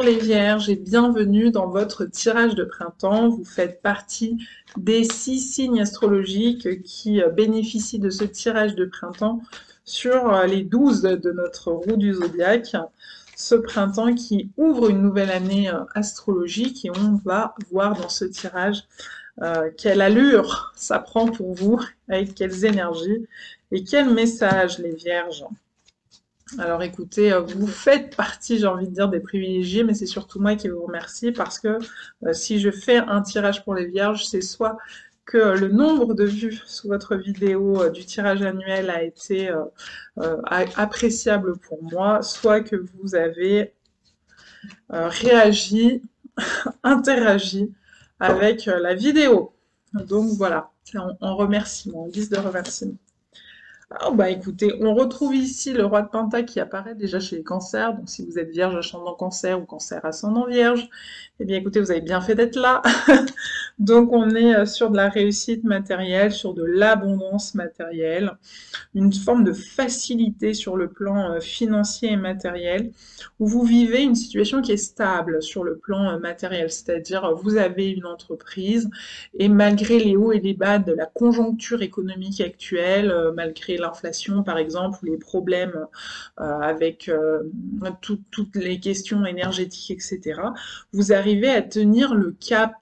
les Vierges et bienvenue dans votre tirage de printemps. Vous faites partie des 6 signes astrologiques qui bénéficient de ce tirage de printemps sur les 12 de notre roue du zodiaque. Ce printemps qui ouvre une nouvelle année astrologique et on va voir dans ce tirage quelle allure ça prend pour vous, avec quelles énergies et quel message les Vierges. Alors écoutez, vous faites partie, j'ai envie de dire, des privilégiés, mais c'est surtout moi qui vous remercie parce que si je fais un tirage pour les Vierges, c'est soit que le nombre de vues sous votre vidéo du tirage annuel a été appréciable pour moi, soit que vous avez réagi, interagi avec la vidéo. Donc voilà, c'est en remerciement, en guise de remerciement. Oh bah écoutez, on retrouve ici le roi de Pentacle qui apparaît déjà chez les cancers. Donc si vous êtes vierge ascendant cancer ou cancer ascendant vierge, eh bien écoutez, vous avez bien fait d'être là. Donc on est sur de la réussite matérielle, sur de l'abondance matérielle, une forme de facilité sur le plan financier et matériel, où vous vivez une situation qui est stable sur le plan matériel, c'est-à-dire vous avez une entreprise et malgré les hauts et les bas de la conjoncture économique actuelle, malgré l'inflation par exemple, ou les problèmes avec toutes les questions énergétiques, etc., vous arrivez à tenir le cap.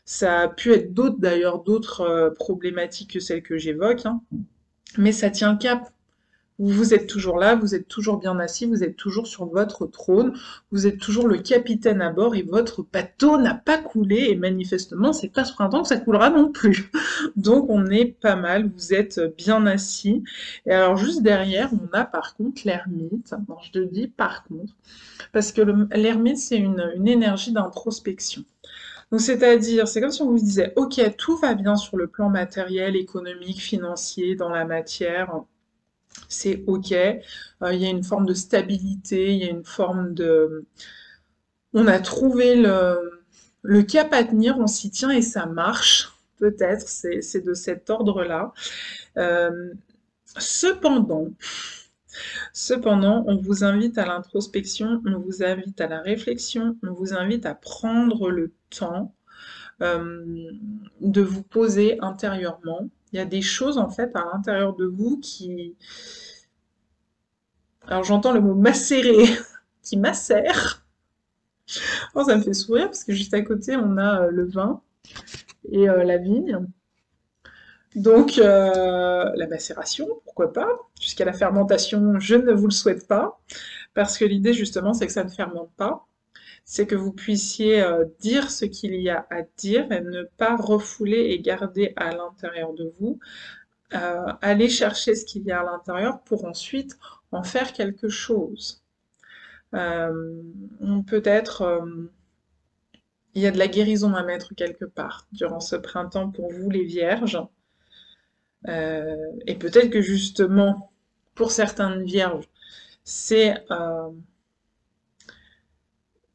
Ça a pu être d'autres d'ailleurs, d'autres problématiques que celles que j'évoque, hein, mais ça tient le cap. Vous êtes toujours là, vous êtes toujours bien assis, vous êtes toujours sur votre trône, vous êtes toujours le capitaine à bord et votre bateau n'a pas coulé et manifestement c'est pas ce printemps que ça coulera non plus. Donc on est pas mal, vous êtes bien assis. Et alors juste derrière on a par contre l'ermite. Non, je le dis par contre parce que l'ermite c'est une énergie d'introspection. Donc c'est-à-dire, c'est comme si on vous disait, ok, tout va bien sur le plan matériel, économique, financier, dans la matière, c'est ok, il y a une forme de stabilité, il y a une forme de... On a trouvé le cap à tenir, on s'y tient et ça marche, peut-être, c'est de cet ordre-là. Euh, cependant, cependant, on vous invite à l'introspection, on vous invite à la réflexion, on vous invite à prendre le temps de vous poser intérieurement. Il y a des choses en fait à l'intérieur de vous qui... Alors j'entends le mot macérer, qui macère. Oh, ça me fait sourire parce que juste à côté on a le vin et la vigne. Donc la macération, pourquoi pas, jusqu'à la fermentation, je ne vous le souhaite pas, parce que l'idée justement c'est que ça ne fermente pas, c'est que vous puissiez dire ce qu'il y a à dire et ne pas refouler et garder à l'intérieur de vous, aller chercher ce qu'il y a à l'intérieur pour ensuite en faire quelque chose. Peut-être il y a de la guérison à mettre quelque part durant ce printemps pour vous les vierges. Et peut-être que justement, pour certaines vierges, c'est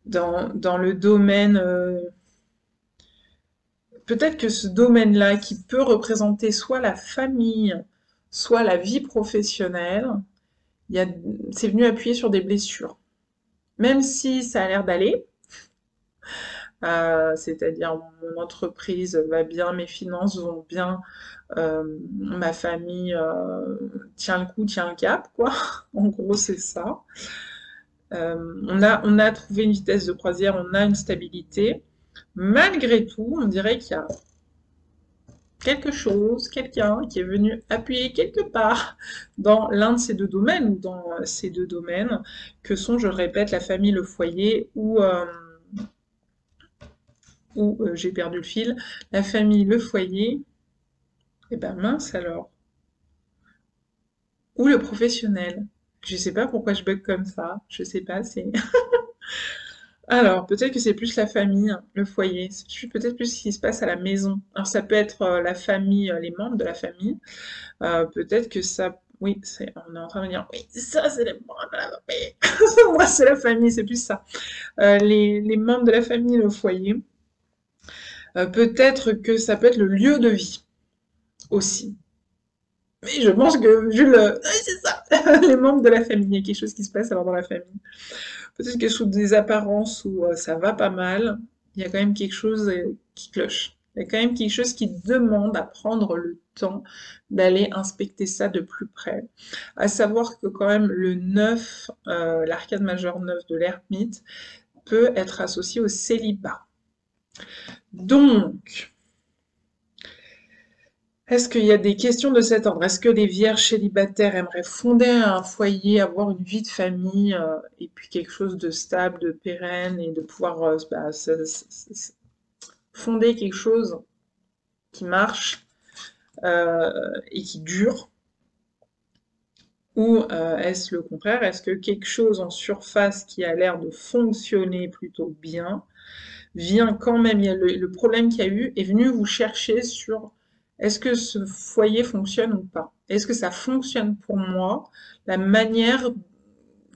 dans le domaine... peut-être que ce domaine-là, qui peut représenter soit la famille, soit la vie professionnelle, c'est venu appuyer sur des blessures. Même si ça a l'air d'aller, c'est-à-dire mon entreprise va bien, mes finances vont bien, ma famille tient le coup, tient le cap, quoi. En gros, c'est ça. On a trouvé une vitesse de croisière, on a une stabilité. Malgré tout, on dirait qu'il y a quelque chose, quelqu'un qui est venu appuyer quelque part dans l'un de ces deux domaines, ou dans ces deux domaines, que sont, je le répète, la famille, le foyer, ou j'ai perdu le fil, la famille, le foyer, et ben mince alors, ou le professionnel. Je sais pas pourquoi je bug comme ça, je sais pas, c'est... Alors, peut-être que c'est plus la famille, hein, le foyer, c'est peut-être plus ce qui se passe à la maison. Alors ça peut être la famille, les membres de la famille, peut-être que ça... Oui, on est en train de dire, oui, ça c'est les membres de la famille. Moi c'est la famille, c'est plus ça. Les membres de la famille, le foyer. Peut-être que ça peut être le lieu de vie aussi. Mais je pense que vu le... Ouais, c'est ça, les membres de la famille, il y a quelque chose qui se passe alors dans la famille. Peut-être que sous des apparences où ça va pas mal, il y a quand même quelque chose qui cloche. Il y a quand même quelque chose qui demande à prendre le temps d'aller inspecter ça de plus près. À savoir que quand même le 9, l'arcade majeur 9 de l'ermite, peut être associé au célibat. Donc, est-ce qu'il y a des questions de cet ordre? Est-ce que les vierges célibataires aimeraient fonder un foyer, avoir une vie de famille, et puis quelque chose de stable, de pérenne, et de pouvoir fonder quelque chose qui marche et qui dure? Ou est-ce le contraire? Est-ce que quelque chose en surface qui a l'air de fonctionner plutôt bien vient quand même, il y a le problème qu'il y a eu, est venu vous chercher sur est-ce que ce foyer fonctionne ou pas? Est-ce que ça fonctionne pour moi? La manière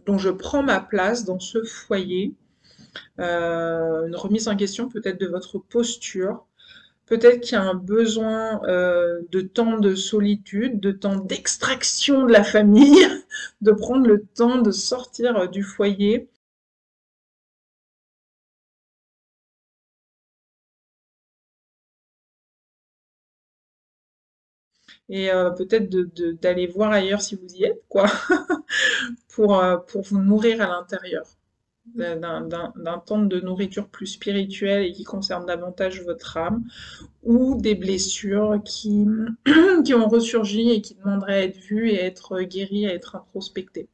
dont je prends ma place dans ce foyer, une remise en question peut-être de votre posture, peut-être qu'il y a un besoin de temps de solitude, de temps d'extraction de la famille, de prendre le temps de sortir du foyer. Et peut-être d'aller voir ailleurs si vous y êtes, quoi, pour vous nourrir à l'intérieur, d'un temps de nourriture plus spirituelle et qui concerne davantage votre âme, ou des blessures qui ont ressurgi et qui demanderaient à être vues et à être guéries, à être introspectées.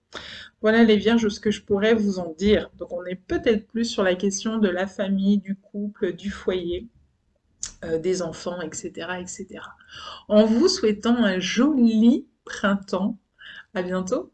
Voilà les vierges, ce que je pourrais vous en dire. Donc on est peut-être plus sur la question de la famille, du couple, du foyer, des enfants, etc., etc. En vous souhaitant un joli printemps. À bientôt.